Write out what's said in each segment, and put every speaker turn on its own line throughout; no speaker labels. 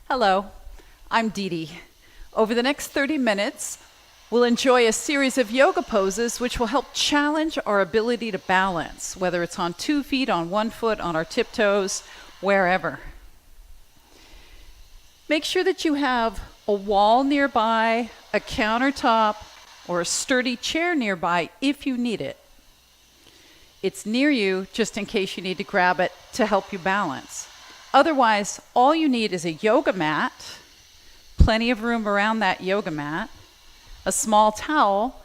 Hello, I'm Dee Dee. Over the next 30 minutes, we'll enjoy a series of yoga poses which will help challenge our ability to balance, whether it's on 2 feet, on 1 foot, on our tiptoes, wherever. Make sure that you have a wall nearby, a countertop, or a sturdy chair nearby if you need it. It's near you just in case you need to grab it to help you balance. Otherwise, all you need is a yoga mat, plenty of room around that yoga mat, a small towel,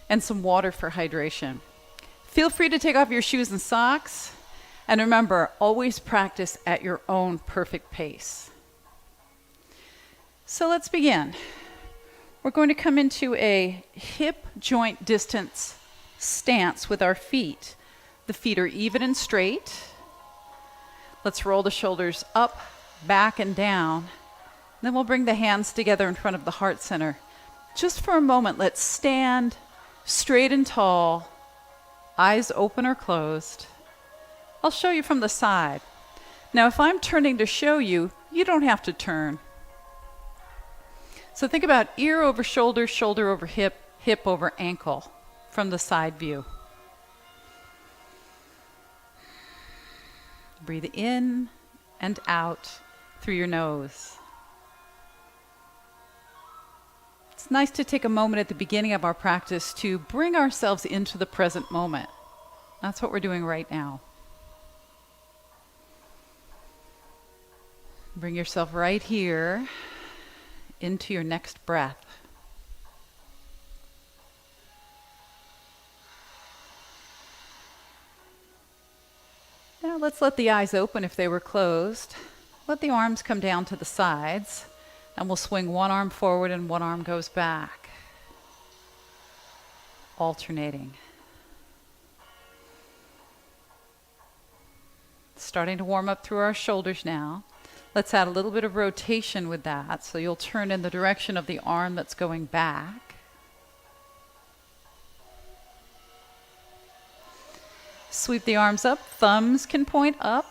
and some water for hydration. Feel free to take off your shoes and socks, and remember, always practice at your own perfect pace. So let's begin. We're going to come into a hip joint distance stance with our feet. The feet are even and straight. Let's roll the shoulders up, back, and down. Then we'll bring the hands together in front of the heart center. Just for a moment, let's stand straight and tall, eyes open or closed. I'll show you from the side. Now, if I'm turning to show you, you don't have to turn. So think about ear over shoulder, shoulder over hip, hip over ankle from the side view. Breathe in and out through your nose. It's nice to take a moment at the beginning of our practice to bring ourselves into the present moment. That's what we're doing right now. Bring yourself right here into your next breath. Now let's let the eyes open if they were closed. Let the arms come down to the sides, and we'll swing one arm forward and one arm goes back, alternating. Starting to warm up through our shoulders now. Let's add a little bit of rotation with that, so you'll turn in the direction of the arm that's going back. Sweep the arms up, thumbs can point up.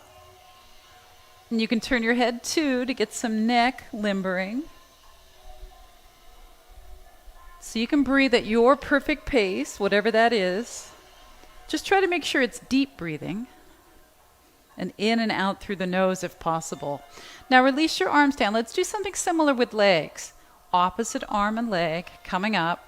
And you can turn your head too to get some neck limbering. So you can breathe at your perfect pace, whatever that is. Just try to make sure it's deep breathing. And in and out through the nose if possible. Now release your arms down. Let's do something similar with legs. Opposite arm and leg coming up.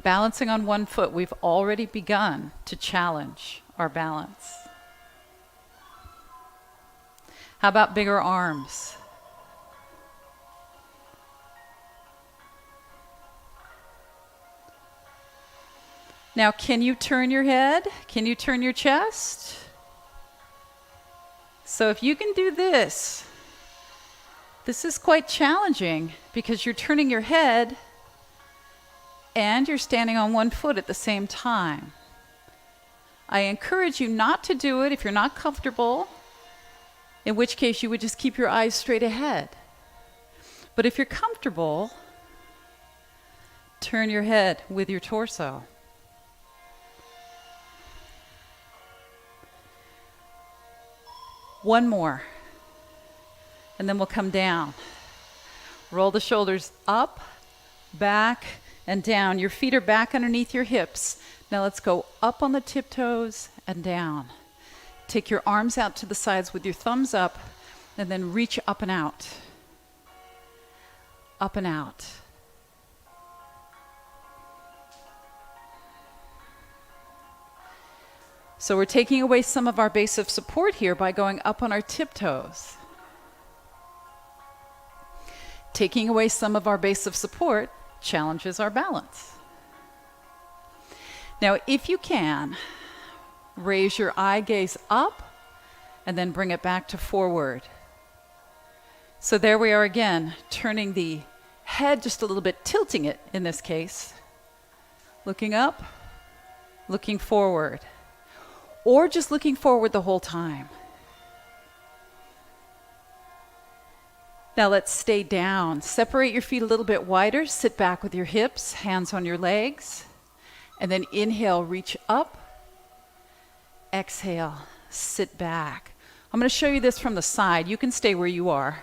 Balancing on 1 foot, we've already begun to challenge our balance. How about bigger arms? Now, can you turn your head? Can you turn your chest? So if you can do this, this is quite challenging because you're turning your head and you're standing on 1 foot at the same time. I encourage you not to do it if you're not comfortable, in which case you would just keep your eyes straight ahead. But if you're comfortable, turn your head with your torso. One more, and then we'll come down. Roll the shoulders up, back, and down. Your feet are back underneath your hips. Now let's go up on the tiptoes and down. Take your arms out to the sides with your thumbs up, and then reach up and out. Up and out. So we're taking away some of our base of support here by going up on our tiptoes. Taking away some of our base of support challenges our balance. Now, if you can, raise your eye gaze up and then bring it back to forward. So there we are again, turning the head just a little bit, tilting it in this case. Looking up, looking forward, or just looking forward the whole time. Now let's stay down. Separate your feet a little bit wider. Sit back with your hips, hands on your legs. And then inhale, reach up. Exhale, sit back. I'm going to show you this from the side. You can stay where you are.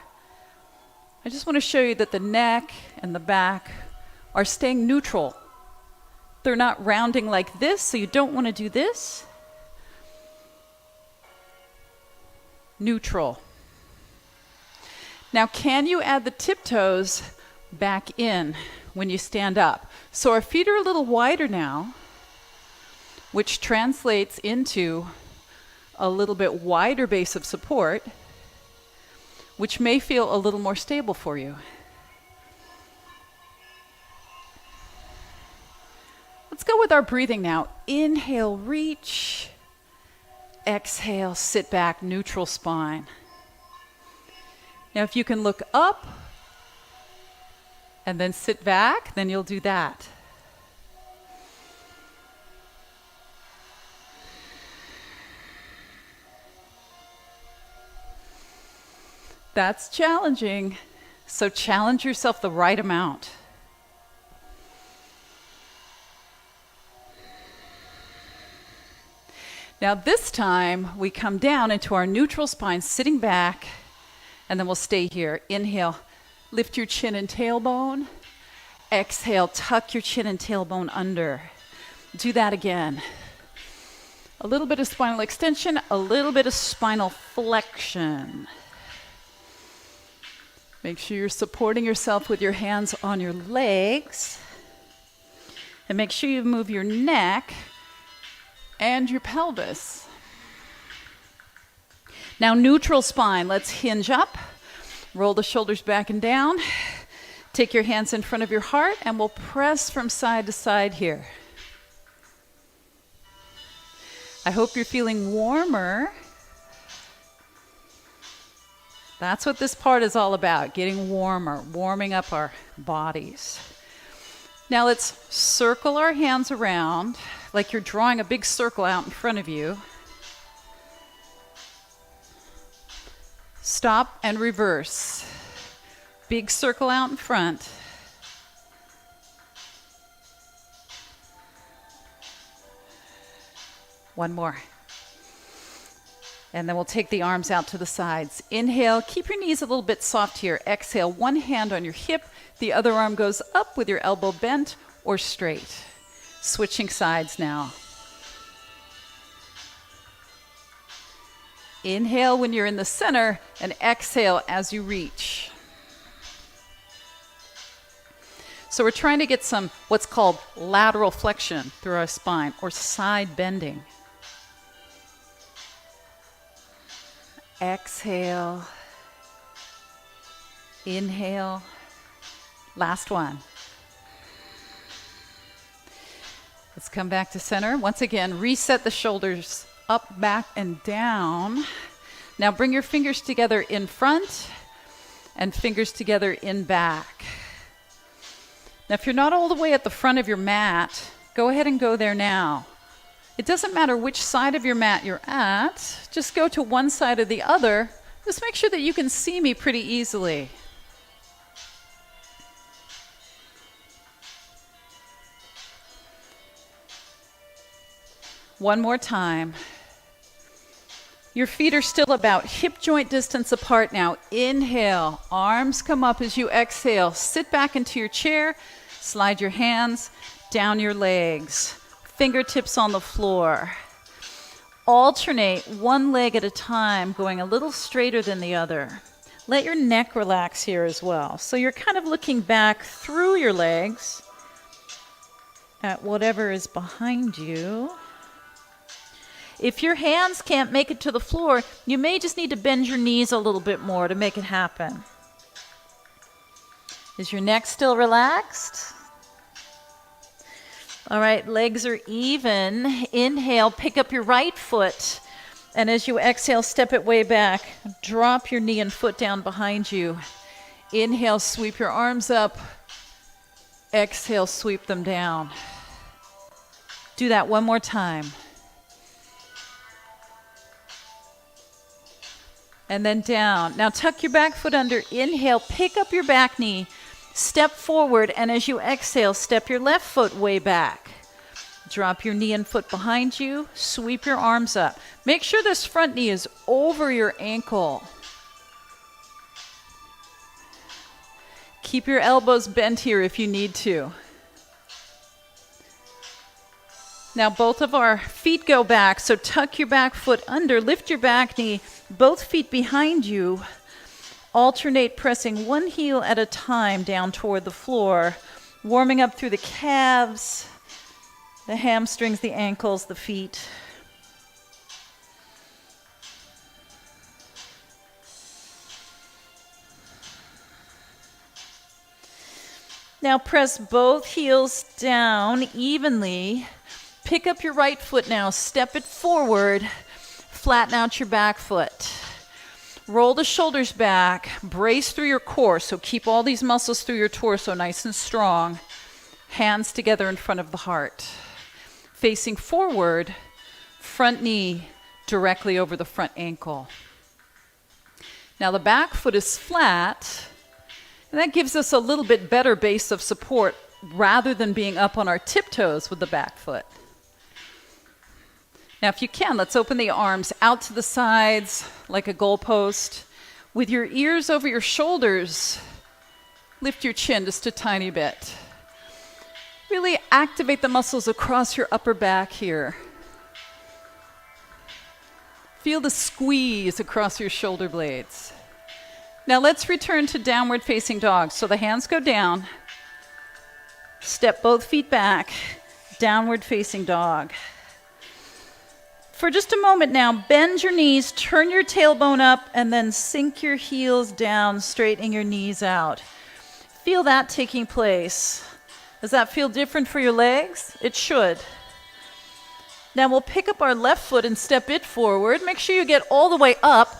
I just want to show you that the neck and the back are staying neutral. They're not rounding like this, so you don't want to do this. Neutral. Now, can you add the tiptoes back in when you stand up? So our feet are a little wider now, which translates into a little bit wider base of support, which may feel a little more stable for you. Let's go with our breathing now. Inhale, reach. Exhale, sit back, neutral spine. Now, if you can look up and then sit back, then you'll do that. That's challenging, so challenge yourself the right amount. Now this time, we come down into our neutral spine, sitting back, and then we'll stay here. Inhale, lift your chin and tailbone. Exhale, tuck your chin and tailbone under. Do that again. A little bit of spinal extension, a little bit of spinal flexion. Make sure you're supporting yourself with your hands on your legs. And make sure you move your neck and your pelvis. Now, neutral spine. Let's hinge up. Roll the shoulders back and down. Take your hands in front of your heart, and we'll press from side to side here. I hope you're feeling warmer. That's what this part is all about, getting warmer, warming up our bodies. Now let's circle our hands around like you're drawing a big circle out in front of you. Stop and reverse. Big circle out in front. One more. And then we'll take the arms out to the sides. Inhale, keep your knees a little bit soft here. Exhale, one hand on your hip. The other arm goes up with your elbow bent or straight. Switching sides now. Inhale when you're in the center, and exhale as you reach. So we're trying to get some what's called lateral flexion through our spine, or side bending. Exhale. Inhale. Last one. Let's come back to center. Once again, reset the shoulders up, back, and down. Now bring your fingers together in front and fingers together in back. Now if you're not all the way at the front of your mat, go ahead and go there now. It doesn't matter which side of your mat you're at. Just go to one side or the other. Just make sure that you can see me pretty easily. One more time. Your feet are still about hip joint distance apart now. Inhale, arms come up as you exhale. Sit back into your chair, slide your hands down your legs, fingertips on the floor. Alternate one leg at a time, going a little straighter than the other. Let your neck relax here as well. So you're kind of looking back through your legs at whatever is behind you. If your hands can't make it to the floor, you may just need to bend your knees a little bit more to make it happen. Is your neck still relaxed? All right, legs are even. Inhale, pick up your right foot. And as you exhale, step it way back. Drop your knee and foot down behind you. Inhale, sweep your arms up. Exhale, sweep them down. Do that one more time. And then down. Now tuck your back foot under. Inhale, pick up your back knee. Step forward, and as you exhale, step your left foot way back. Drop your knee and foot behind you. Sweep your arms up. Make sure this front knee is over your ankle. Keep your elbows bent here if you need to. Now both of our feet go back, so tuck your back foot under, lift your back knee, both feet behind you. Alternate pressing one heel at a time down toward the floor, warming up through the calves, the hamstrings, the ankles, the feet. Now press both heels down evenly. Pick up your right foot now, step it forward, flatten out your back foot. Roll the shoulders back, brace through your core, so keep all these muscles through your torso nice and strong. Hands together in front of the heart. Facing forward, front knee directly over the front ankle. Now the back foot is flat, and that gives us a little bit better base of support rather than being up on our tiptoes with the back foot. Now, if you can, let's open the arms out to the sides like a goalpost. With your ears over your shoulders, lift your chin just a tiny bit. Really activate the muscles across your upper back here. Feel the squeeze across your shoulder blades. Now let's return to downward facing dog. So the hands go down. Step both feet back, downward facing dog. For just a moment now, bend your knees, turn your tailbone up, and then sink your heels down, straightening your knees out. Feel that taking place. Does that feel different for your legs? It should. Now we'll pick up our left foot and step it forward. Make sure you get all the way up.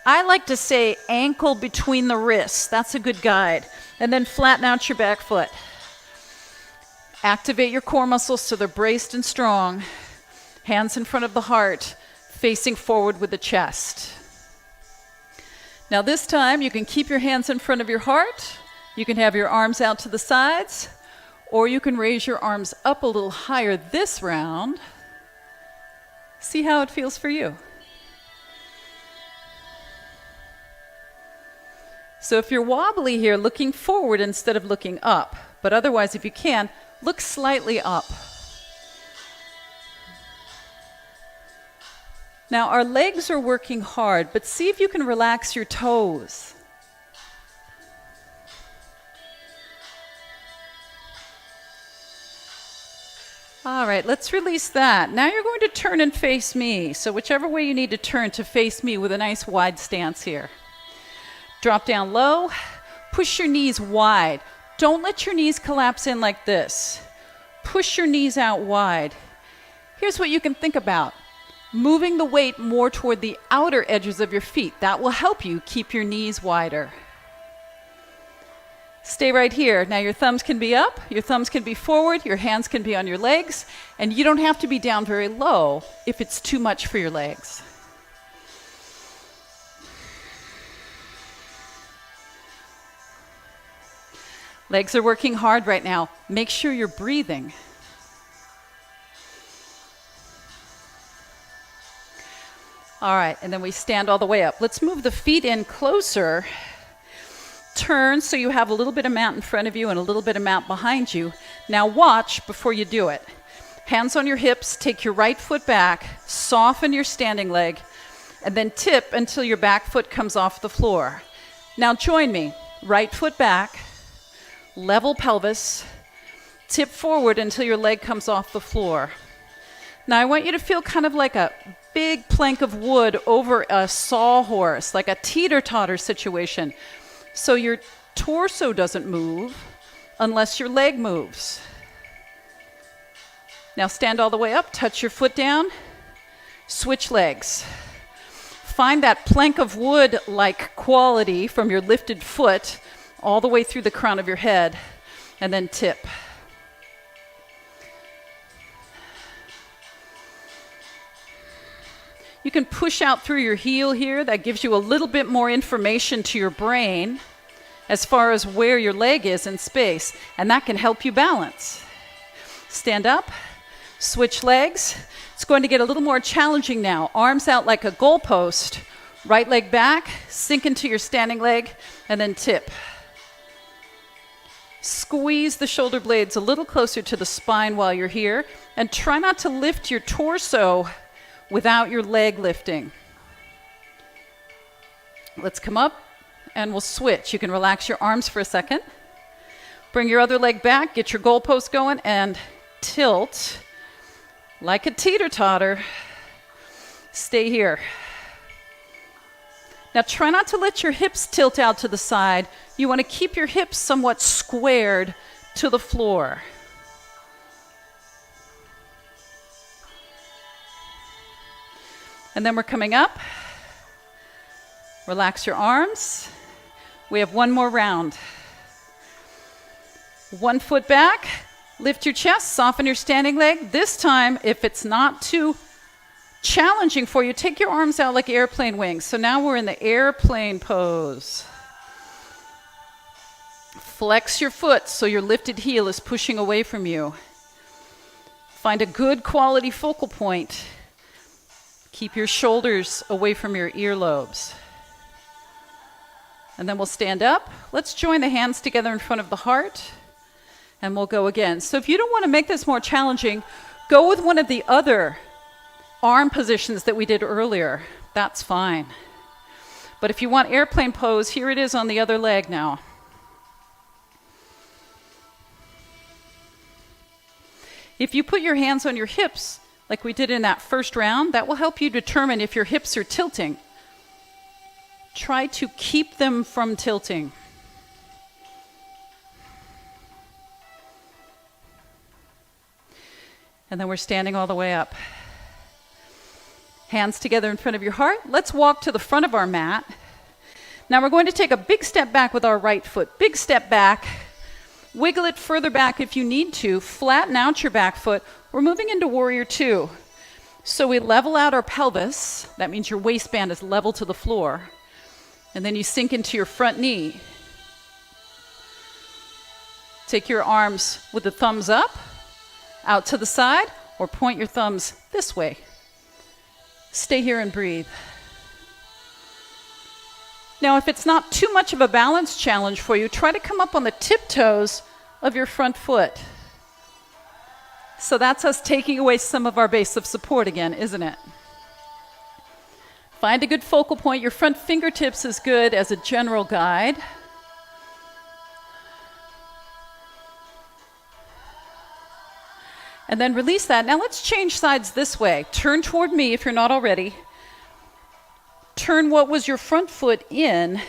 I like to say ankle between the wrists. That's a good guide. And then flatten out your back foot. Activate your core muscles so they're braced and strong. Hands in front of the heart, facing forward with the chest. Now this time you can keep your hands in front of your heart. You can have your arms out to the sides, or you can raise your arms up a little higher this round. See how it feels for you. So if you're wobbly here, looking forward instead of looking up, but otherwise if you can, look slightly up. Now our legs are working hard, but see if you can relax your toes. All right, let's release that. Now you're going to turn and face me. So whichever way you need to turn to face me with a nice wide stance here. Drop down low, push your knees wide. Don't let your knees collapse in like this. Push your knees out wide. Here's what you can think about. Moving the weight more toward the outer edges of your feet. That will help you keep your knees wider. Stay right here. Now your thumbs can be up, your thumbs can be forward, your hands can be on your legs, and you don't have to be down very low if it's too much for your legs. Legs are working hard right now. Make sure you're breathing. All right, and then we stand all the way up. Let's move the feet in closer. Turn so you have a little bit of mat in front of you and a little bit of mat behind you. Now watch before you do it. Hands on your hips, take your right foot back, soften your standing leg, and then tip until your back foot comes off the floor. Now join me. Right foot back, level pelvis, tip forward until your leg comes off the floor. Now I want you to feel kind of like a big plank of wood over a sawhorse, like a teeter-totter situation. So your torso doesn't move unless your leg moves. Now stand all the way up, touch your foot down, switch legs. Find that plank of wood-like quality from your lifted foot all the way through the crown of your head, and then tip. You can push out through your heel here. That gives you a little bit more information to your brain as far as where your leg is in space, and that can help you balance. Stand up, Switch legs. It's going to get a little more challenging now. Arms out like a goalpost. Right leg back, sink into your standing leg, and then tip. Squeeze the shoulder blades a little closer to the spine while you're here, and try not to lift your torso without your leg lifting. Let's come up, and we'll switch. You can relax your arms for a second. Bring your other leg back, get your goalpost going, and tilt like a teeter-totter. Stay here. Now try not to let your hips tilt out to the side. You want to keep your hips somewhat squared to the floor. And then we're coming up. Relax your arms. We have one more round. 1 foot back, lift your chest, soften your standing leg. This time, if it's not too challenging for you, take your arms out like airplane wings. So now we're in the airplane pose. Flex your foot so your lifted heel is pushing away from you. Find a good quality focal point. Keep your shoulders away from your earlobes. And then we'll stand up. Let's join the hands together in front of the heart. And we'll go again. So if you don't want to make this more challenging, go with one of the other arm positions that we did earlier. That's fine. But if you want airplane pose, here it is on the other leg now. If you put your hands on your hips, like we did in that first round, that will help you determine if your hips are tilting. Try to keep them from tilting. And then we're standing all the way up. Hands together in front of your heart. Let's walk to the front of our mat. Now we're going to take a big step back with our right foot. Big step back. Wiggle it further back if you need to. Flatten out your back foot. We're moving into Warrior Two. So we level out our pelvis. That means your waistband is level to the floor. And then you sink into your front knee. Take your arms with the thumbs up, out to the side, or point your thumbs this way. Stay here and breathe. Now, if it's not too much of a balance challenge for you, try to come up on the tiptoes of your front foot. So that's us taking away some of our base of support again, isn't it? Find a good focal point. Your front fingertips is good as a general guide. And then release that. Now let's change sides this way. Turn toward me if you're not already. Turn what was your front foot in,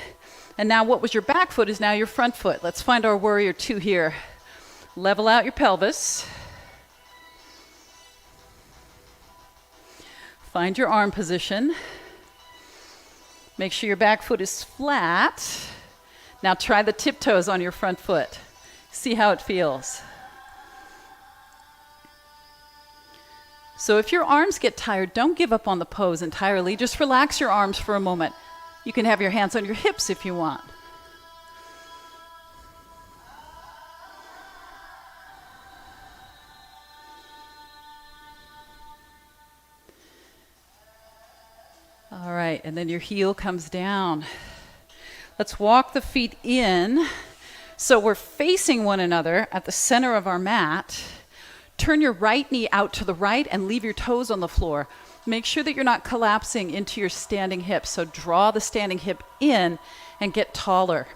and now what was your back foot is now your front foot. Let's find our Warrior Two here. Level out your pelvis. Find your arm position. Make sure your back foot is flat. Now try the tiptoes on your front foot. See how it feels. So if your arms get tired, don't give up on the pose entirely. Just relax your arms for a moment. You can have your hands on your hips if you want. All right, and then your heel comes down. Let's walk the feet in. So we're facing one another at the center of our mat. Turn your right knee out to the right and leave your toes on the floor. Make sure that you're not collapsing into your standing hip. So draw the standing hip in and get taller.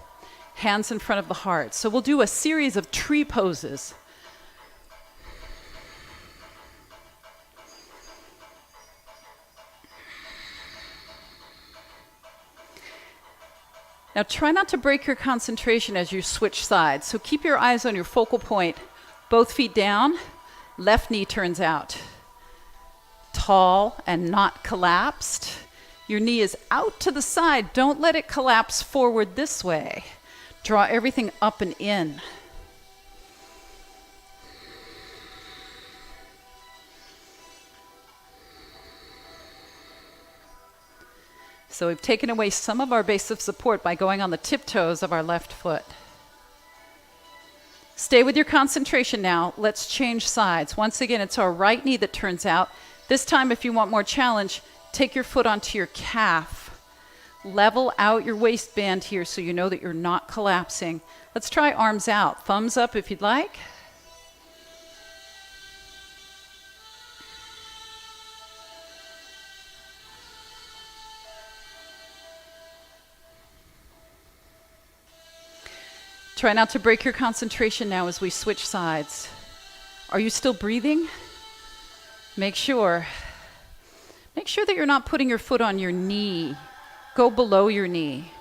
Hands in front of the heart. So we'll do a series of tree poses. Now try not to break your concentration as you switch sides. So keep your eyes on your focal point. Both feet down. Left knee turns out. Tall and not collapsed. Your knee is out to the side. Don't let it collapse forward this way. Draw everything up and in. So we've taken away some of our base of support by going on the tiptoes of our left foot. Stay with your concentration now. Let's change sides. Once again, it's our right knee that turns out. This time, if you want more challenge, take your foot onto your calf. Level out your waistband here so you know that you're not collapsing. Let's try arms out. Thumbs up if you'd like. Try not to break your concentration now as we switch sides. Are you still breathing? Make sure that you're not putting your foot on your knee. Go below your knee.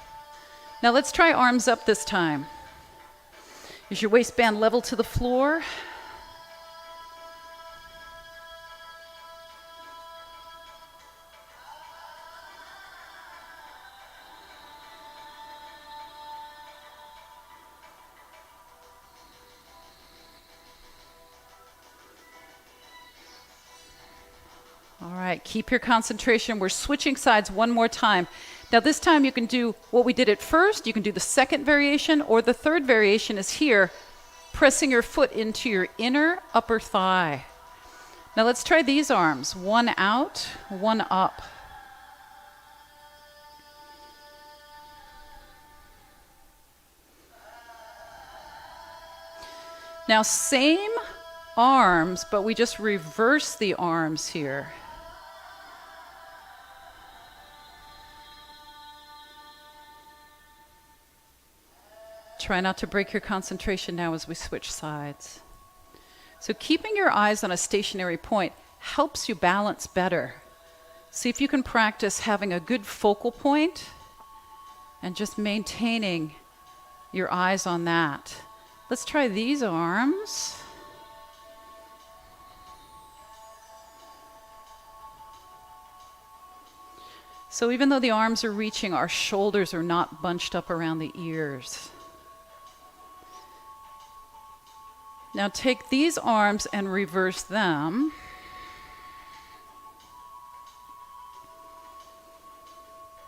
Now let's try arms up this time. Is your waistband level to the floor? All right, keep your concentration. We're switching sides one more time. Now this time you can do what we did at first. You can do the second variation, or the third variation is here, pressing your foot into your inner upper thigh. Now let's try these arms. One out, one up. Now same arms, but we just reverse the arms here. Try not to break your concentration now as we switch sides. So keeping your eyes on a stationary point helps you balance better. See if you can practice having a good focal point and just maintaining your eyes on that. Let's try these arms. So even though the arms are reaching, our shoulders are not bunched up around the ears. Now take these arms and reverse them.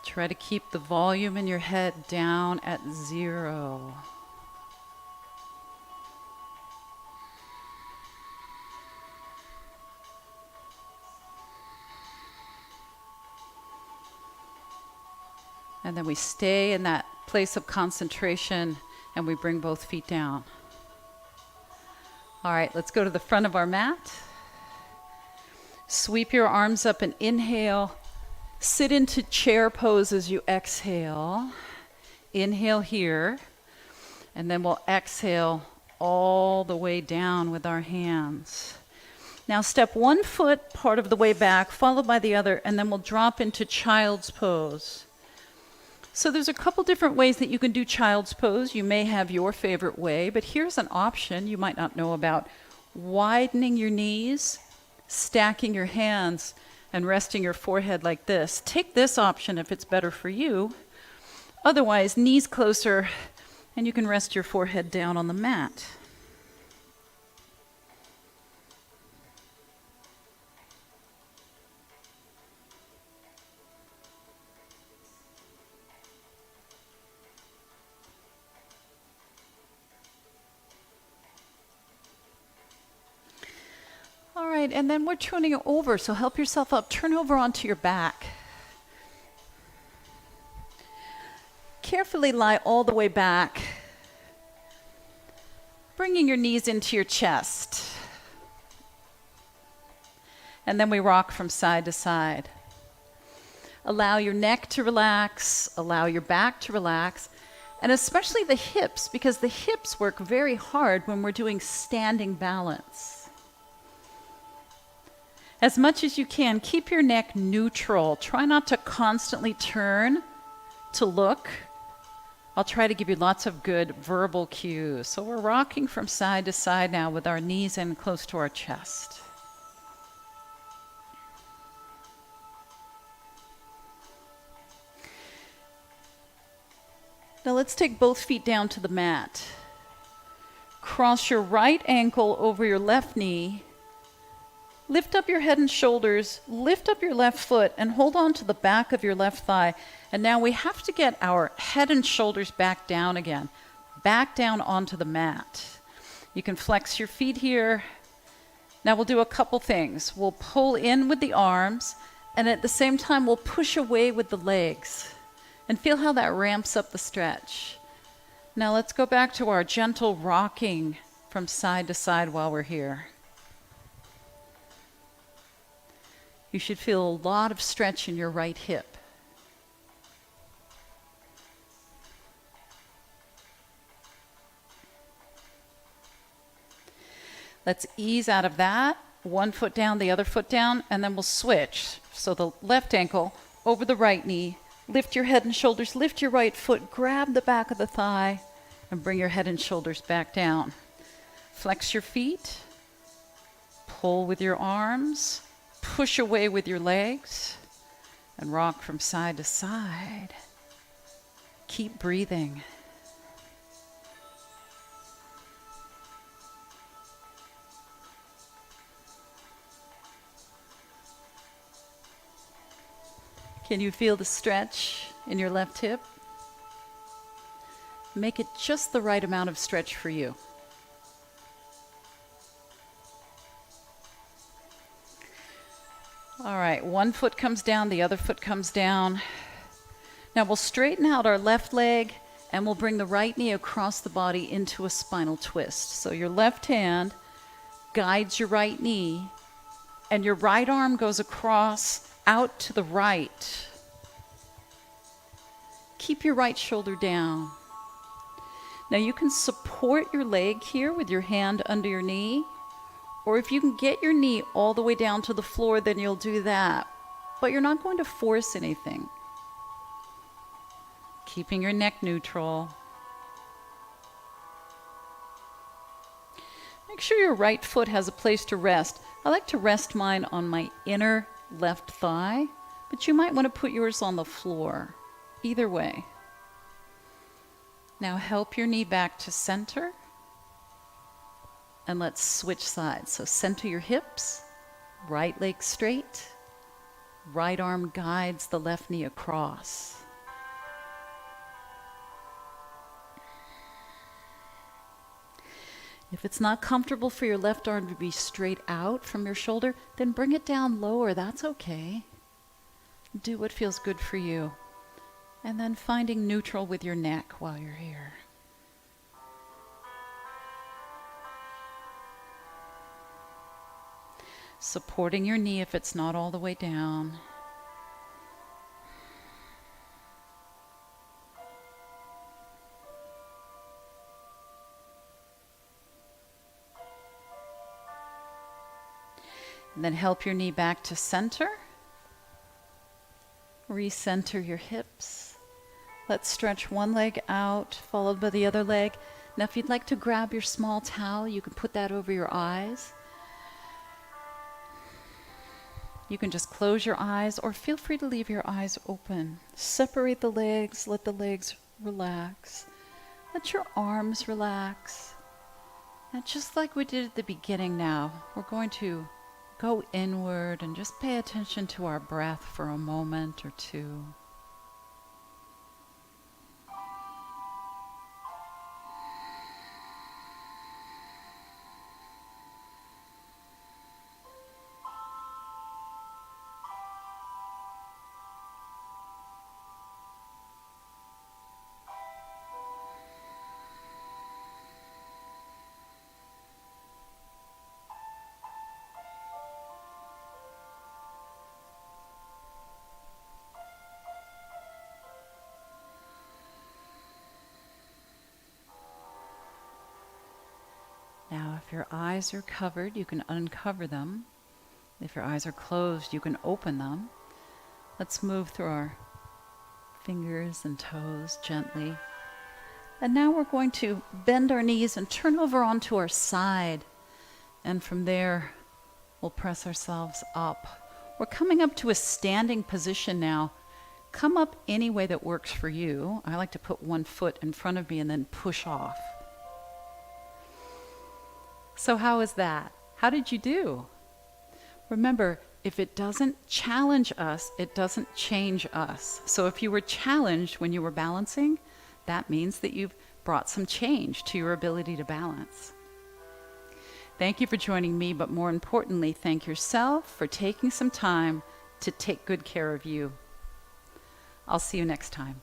Try to keep the volume in your head down at 0. And then we stay in that place of concentration and we bring both feet down. All right, let's go to the front of our mat. Sweep your arms up and inhale. Sit into chair pose as you exhale. Inhale here. And then we'll exhale all the way down with our hands. Now step one foot part of the way back, followed by the other, and then we'll drop into child's pose. So there's a couple different ways that you can do child's pose. You may have your favorite way, but here's an option you might not know about. Widening your knees, stacking your hands, and resting your forehead like this. Take this option if it's better for you. Otherwise, knees closer, and you can rest your forehead down on the mat. All right, and then we're turning it over, so help yourself up. Turn over onto your back. Carefully lie all the way back, bringing your knees into your chest. And then we rock from side to side. Allow your neck to relax, allow your back to relax, and especially the hips, because the hips work very hard when we're doing standing balance. As much as you can, keep your neck neutral. Try not to constantly turn to look. I'll try to give you lots of good verbal cues. So we're rocking from side to side now with our knees in close to our chest. Now let's take both feet down to the mat. Cross your right ankle over your left knee. Lift up your head and shoulders, lift up your left foot, and hold on to the back of your left thigh. And now we have to get our head and shoulders back down again, back down onto the mat. You can flex your feet here. Now we'll do a couple things. We'll pull in with the arms, and at the same time we'll push away with the legs. And feel how that ramps up the stretch. Now let's go back to our gentle rocking from side to side while we're here. You should feel a lot of stretch in your right hip. Let's ease out of that. One foot down, the other foot down, and then we'll switch. So the left ankle over the right knee. Lift your head and shoulders, lift your right foot, grab the back of the thigh, and bring your head and shoulders back down. Flex your feet, pull with your arms, push away with your legs, and rock from side to side. Keep breathing. Can you feel the stretch in your left hip? Make it just the right amount of stretch for you. All right, one foot comes down, the other foot comes down. Now we'll straighten out our left leg and we'll bring the right knee across the body into a spinal twist. So your left hand guides your right knee and your right arm goes across out to the right. Keep your right shoulder down. Now you can support your leg here with your hand under your knee, or if you can get your knee all the way down to the floor, then you'll do that. But you're not going to force anything. Keeping your neck neutral. Make sure your right foot has a place to rest. I like to rest mine on my inner left thigh, but you might want to put yours on the floor. Either way. Now help your knee back to center. And let's switch sides. So center your hips, right leg straight, right arm guides the left knee across. If it's not comfortable for your left arm to be straight out from your shoulder, then bring it down lower. That's okay. Do what feels good for you. And then finding neutral with your neck while you're here. Supporting your knee if it's not all the way down. And then help your knee back to center. Recenter your hips. Let's stretch one leg out, followed by the other leg. Now if you'd like to grab your small towel, you can put that over your eyes. You can just close your eyes or feel free to leave your eyes open. Separate the legs, let the legs relax. Let your arms relax. And just like we did at the beginning now, we're going to go inward and just pay attention to our breath for a moment or two. Now, if your eyes are covered, you can uncover them. If your eyes are closed, you can open them. Let's move through our fingers and toes gently. And now we're going to bend our knees and turn over onto our side. And from there, we'll press ourselves up. We're coming up to a standing position now. Come up any way that works for you. I like to put one foot in front of me and then push off. So how is that? How did you do? Remember, if it doesn't challenge us, it doesn't change us. So if you were challenged when you were balancing, that means that you've brought some change to your ability to balance. Thank you for joining me, but more importantly, thank yourself for taking some time to take good care of you. I'll see you next time.